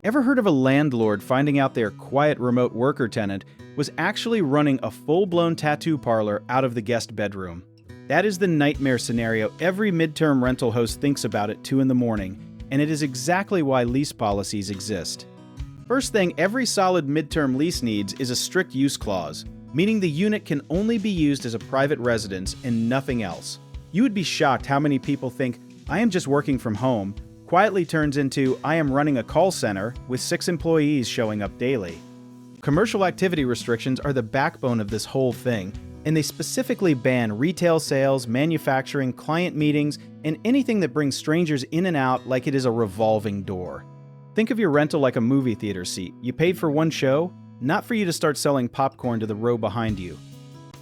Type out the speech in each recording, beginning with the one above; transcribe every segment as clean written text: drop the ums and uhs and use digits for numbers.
Ever heard of a landlord finding out their quiet remote worker tenant was actually running a full-blown tattoo parlor out of the guest bedroom? That is the nightmare scenario every midterm rental host thinks about at 2 in the morning, and it is exactly why lease policies exist. First thing every solid midterm lease needs is a strict use clause, meaning the unit can only be used as a private residence and nothing else. You would be shocked how many people think, "I am just working from home," quietly turns into, "I am running a call center with 6 employees showing up daily." Commercial activity restrictions are the backbone of this whole thing, and they specifically ban retail sales, manufacturing, client meetings, and anything that brings strangers in and out like it is a revolving door. Think of your rental like a movie theater seat. You paid for one show, not for you to start selling popcorn to the row behind you.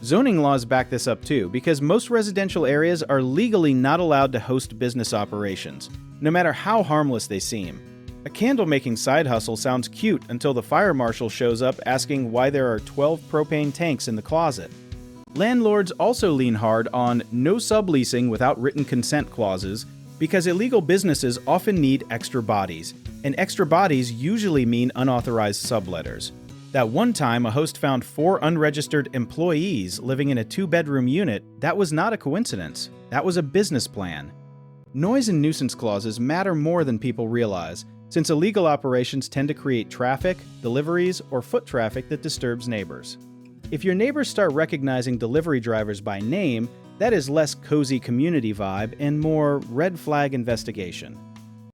Zoning laws back this up too, because most residential areas are legally not allowed to host business operations, no matter how harmless they seem. A candle-making side hustle sounds cute until the fire marshal shows up asking why there are 12 propane tanks in the closet. Landlords also lean hard on no subleasing without written consent clauses, because illegal businesses often need extra bodies, and extra bodies usually mean unauthorized subletters. That one time a host found 4 unregistered employees living in a 2-bedroom unit, that was not a coincidence. That was a business plan. Noise and nuisance clauses matter more than people realize, since illegal operations tend to create traffic, deliveries, or foot traffic that disturbs neighbors. If your neighbors start recognizing delivery drivers by name, that is less cozy community vibe and more red flag investigation.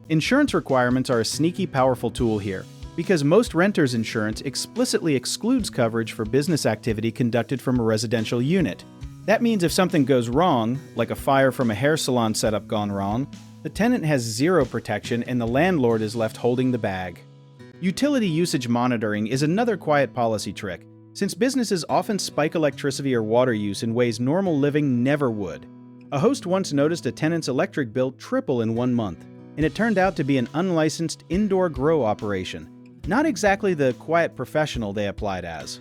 Insurance requirements are a sneaky powerful tool here, because most renters' insurance explicitly excludes coverage for business activity conducted from a residential unit. That means if something goes wrong, like a fire from a hair salon setup gone wrong, the tenant has zero protection and the landlord is left holding the bag. Utility usage monitoring is another quiet policy trick, since businesses often spike electricity or water use in ways normal living never would. A host once noticed a tenant's electric bill triple in 1 month, and it turned out to be an unlicensed indoor grow operation, not exactly the quiet professional they applied as.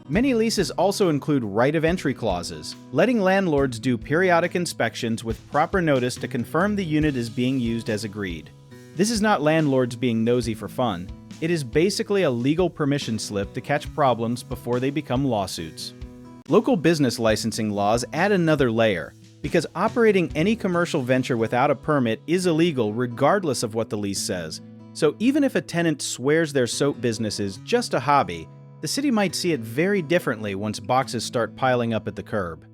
Many leases also include right of entry clauses, letting landlords do periodic inspections with proper notice to confirm the unit is being used as agreed. This is not landlords being nosy for fun. It is basically a legal permission slip to catch problems before they become lawsuits. Local business licensing laws add another layer, because operating any commercial venture without a permit is illegal regardless of what the lease says. So even if a tenant swears their soap business is just a hobby, the city might see it very differently once boxes start piling up at the curb.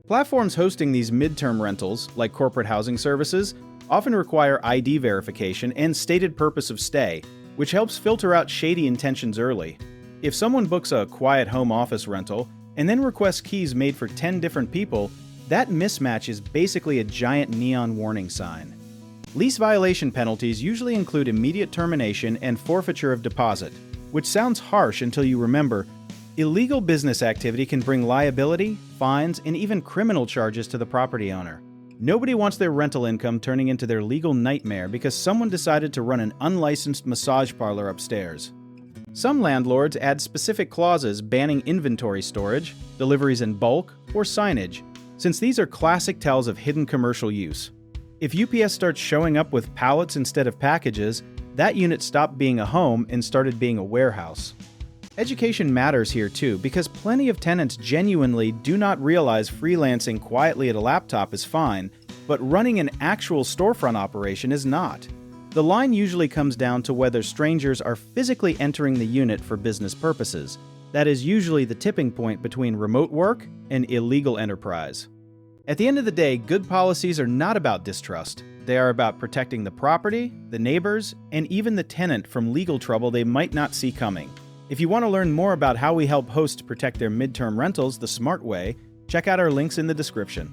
Platforms hosting these midterm rentals, like corporate housing services, often require ID verification and stated purpose of stay, which helps filter out shady intentions early. If someone books a quiet home office rental and then requests keys made for 10 different people, that mismatch is basically a giant neon warning sign. Lease violation penalties usually include immediate termination and forfeiture of deposit, which sounds harsh until you remember, illegal business activity can bring liability, fines, and even criminal charges to the property owner. Nobody wants their rental income turning into their legal nightmare because someone decided to run an unlicensed massage parlor upstairs. Some landlords add specific clauses banning inventory storage, deliveries in bulk, or signage, since these are classic tells of hidden commercial use. If UPS starts showing up with pallets instead of packages, that unit stopped being a home and started being a warehouse. Education matters here too, because plenty of tenants genuinely do not realize freelancing quietly at a laptop is fine, but running an actual storefront operation is not. The line usually comes down to whether strangers are physically entering the unit for business purposes. That is usually the tipping point between remote work and illegal enterprise. At the end of the day, good policies are not about distrust. They are about protecting the property, the neighbors, and even the tenant from legal trouble they might not see coming. If you want to learn more about how we help hosts protect their midterm rentals the smart way, check out our links in the description.